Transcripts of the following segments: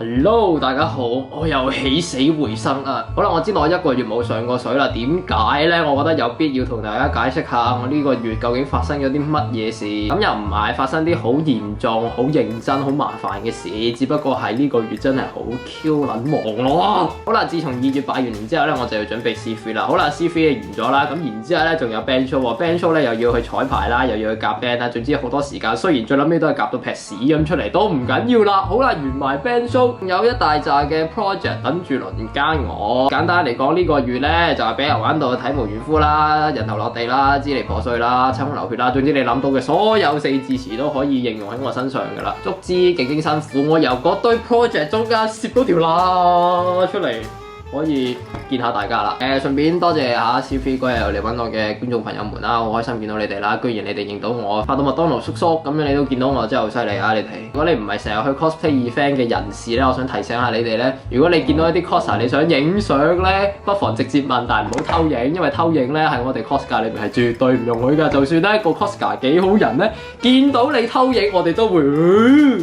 Hello，大家好，我又起死回生啦！好啦，我知道我一個月冇上過水啦，點解呢？我覺得有必要同大家解釋下我呢個月究竟發生咗啲乜嘢事。咁又唔係發生啲好嚴重、好認真、好麻煩嘅事，只不過係呢個月真係好 Q 撚忙咯。好啦，自從2月拜完年之後呢，我就要準備 C3 啦。好啦，C3 完咗啦，咁然之後呢，仲有 band show 喎，band show 呢又要去彩排啦，又要去夾 band 啦，總之好多時間。雖然最撚尾都係夾到劈屎咁出嚟，都唔緊要啦。好啦，完埋 band show。有一大紮嘅 project 等住輪奸我。簡單嚟講，呢個月呢，就係俾人玩到體無完膚啦、人頭落地啦、支離破碎啦、七孔流血啦，總之你諗到嘅所有4字詞都可以應用喺我身上㗎啦。足之極經辛苦，我由嗰堆 project 中間攝到條罅出嚟，可以見下大家啦。順便多謝下 C3 嗰日嚟揾我嘅觀眾朋友們啦，好開心見到你哋啦。居然你哋認到我，發到麥當勞叔叔咁樣，你都見到我真係好犀利啊！你哋，如果你唔係成日去 cosplay event 嘅人士咧，我想提醒下你哋咧，如果你見到一啲 coser 你想影相咧，不妨直接問，但係唔好偷影，因為偷影咧喺我哋 cos 界裏面係絕對唔容許㗎。就算咧個 coser 幾好人咧，見到你偷影，我哋都會，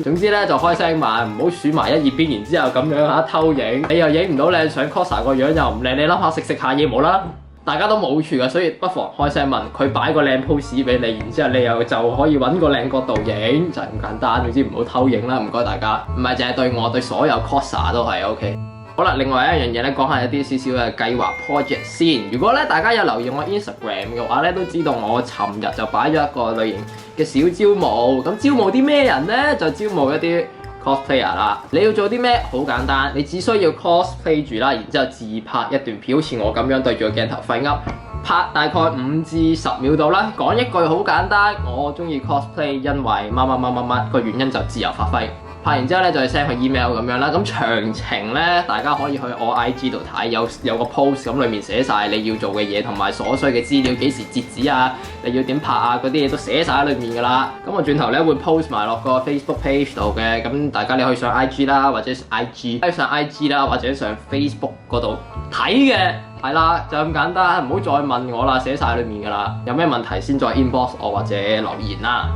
總之咧就開聲罵，唔好鼠埋一二邊，然之後咁樣嚇偷影，你又影唔到靚相。coser 個樣又唔靚，你諗下食下嘢冇啦，大家都冇處㗎，所以不妨開聲問佢擺個靚 pose 俾你，然之後你又就可以揾個靚角度影，就係咁簡單。總之唔好偷影啦，唔該大家。唔係淨係對我，對所有 coser 都係 OK。好啦，另外一樣嘢咧，講下一啲少少嘅計劃 project 先。如果咧大家有留意我 Instagram 嘅話咧，都知道我尋日就擺咗一個類型嘅小招募。咁招募啲咩人咧？就招募一啲cosplayer 啦，你要做啲咩？好簡單，你只需要 cosplay 住啦，然之後自拍一段片，好似我咁樣對住個鏡頭廢噏，拍大概5至10秒度啦，講一句好簡單，我中意 cosplay，因為乜乜乜乜乜，個原因就自由發揮。拍完之後咧就 send 佢 email 咁樣啦，咁詳情咧大家可以去我 IG 度睇，有個 post 咁裡面寫晒你要做嘅嘢同埋所需嘅資料，幾時截止啊，你要點拍啊，嗰啲嘢都寫晒喺裡面噶啦。咁我轉頭咧會 post 埋落個 Facebook page 度嘅，咁大家你可以上 IG 啦，或者上 IG 啦，或者上 Facebook 嗰度睇嘅，係啦，就咁簡單，唔好再問我啦，寫晒喺裡面噶啦。有咩問題先再 inbox 我或者留言啦。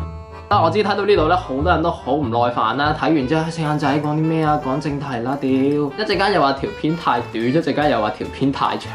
我知睇到呢度咧，好多人都好唔耐煩啦。睇完之後，四眼仔講啲咩啊？講正題啦，屌！一陣間又話條片太短，一陣間又話條片太長，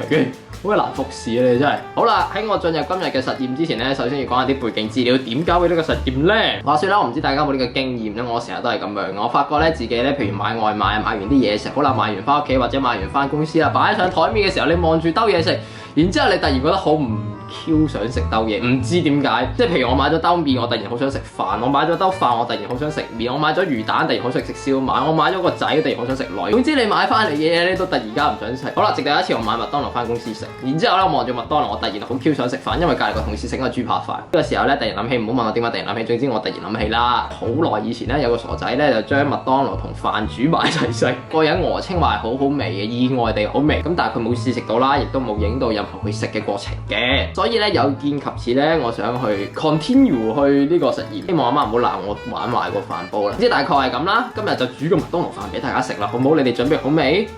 好難服侍啊！你真係。好啦，喺我進入今日嘅實驗之前咧，首先要講下啲背景資料，點解會呢個實驗咧？話說啦，我唔知大家有冇呢個經驗咧，我成日都係咁樣。我發覺咧自己咧，譬如買外賣，買完啲嘢食，好啦，買完翻屋企或者買完翻公司啦，擺上台面嘅時候，你望住兜嘢食，然之後你突然覺得好唔Q 想食兜嘢，唔知點解，即係譬如我買咗兜麵，我突然好想食飯；我買咗兜飯，我突然好想食麵；我買咗魚蛋，突然好想食燒賣；我買咗個仔，突然好想食女。總之你買翻嚟嘅嘢咧，都突然間唔想食。好啦，直到有一次我買麥當勞翻公司食，然之後咧我望住麥當勞，我突然好 Q 想食飯，因為隔離個同事整個豬扒飯。呢個時候咧，突然諗起，唔好問我點解突然諗起，總之我突然諗起啦。好耐以前咧，有個傻仔咧就將麥當勞同飯煮埋一齊食，個人訛稱話好好味嘅，意外地好味。咁但係佢冇試食到啦，亦都冇影到任何佢食嘅過程嘅。所以咧有見及此咧，我想去 continue 去呢個實驗，希望阿媽唔好鬧我玩壞個飯煲啦。即係大概係咁啦。今日就煮個麥當勞飯俾大家食啦，好唔好？你哋準備好未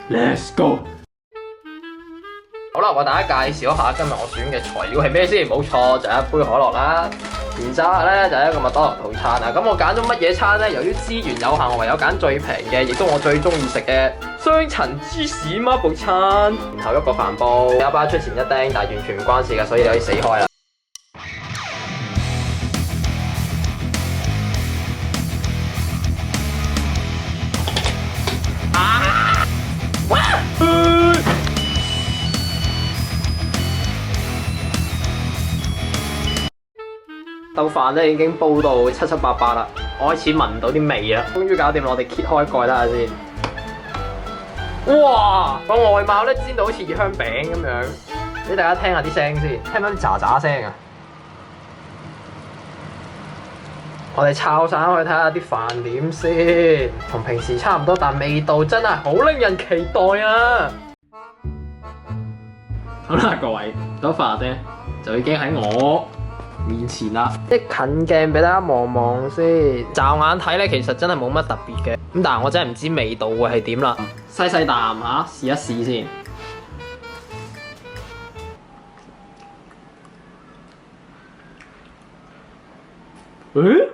？Let's go！ 好啦，我大家介紹一下今日我選嘅材料係咩先？冇錯，就係一杯可樂啦。然之後咧就係一個麥當勞套餐啊。咁我揀咗乜嘢餐咧？由於資源有限，我唯有揀最平嘅，亦都我最中意食嘅雙層芝士孖堡餐。然後一個飯煲，有包出前一丁，但係完全唔關事㗎，所以你可以死開啦。豆飯咧已經煲到七七八八啦，我開始聞到啲味啦，終於搞掂啦！我哋揭開蓋睇下先。哇！個外貌咧煎到好似熱香餅咁樣，俾大家聽下啲聲先，聽唔到啲喳喳聲啊！我哋抄散去睇下啲飯點先，同平時差唔多，但味道真係好令人期待啊！好啦，各位，嗰飯咧就已經喺我面前啦，即近鏡俾大家望望先。驟眼睇咧，其實真係冇乜特別嘅，咁但係我真係唔知味道會係點啦。細啖嚇，試一試先。誒，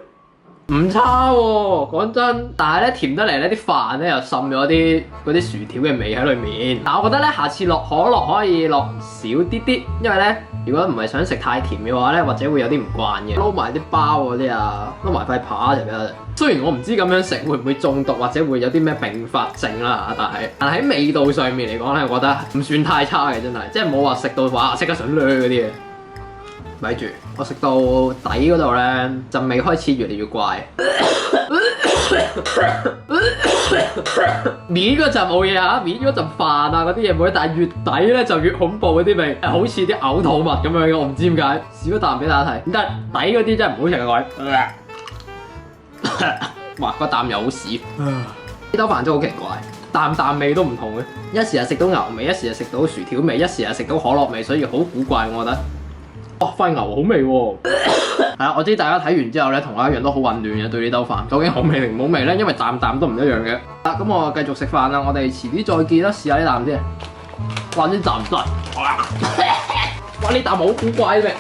唔差喎，講真。但係咧甜得嚟咧，啲飯咧又滲咗啲嗰啲薯條嘅味喺裏面。但我覺得咧，下次落可樂可以落少啲啲，因為咧如果唔係想食太甜嘅話咧，或者會有啲唔慣嘅。撈埋啲包嗰啲啊，撈埋塊扒就得。雖然我唔知咁樣食會唔會中毒或者會有啲咩併發症啦，但係喺味道上面嚟講咧，我覺得唔算太差嘅，真係，即係冇話食到話即刻想掠嗰啲嘢。咪住，我食到底嗰度咧，陣味開始越嚟越怪。面嗰陣冇嘢嚇，面嗰陣飯啊嗰啲嘢冇嘢，但係越底咧就越恐怖嗰啲味，好似啲嘔吐物咁樣嘅，我唔知點解。試一啖俾大家睇，唔得，底嗰啲真係唔好食啊各位。哇，個啖又好屎。呢兜飯真係好奇怪，啖味都唔同嘅，一時係食到牛味，一時係食到薯條味，一時係食到可樂味，所以好古怪我覺得。哇，塊牛好味喎！係啊，我知大家睇完之後咧，同我一樣都好混亂嘅對呢兜飯，究竟好味定唔好味咧？因為啖都唔一樣嘅。咁我繼續食飯啦，我哋遲啲再見啦，試下呢啖先。哇，呢啖唔得，哇，呢啖好古怪嘅。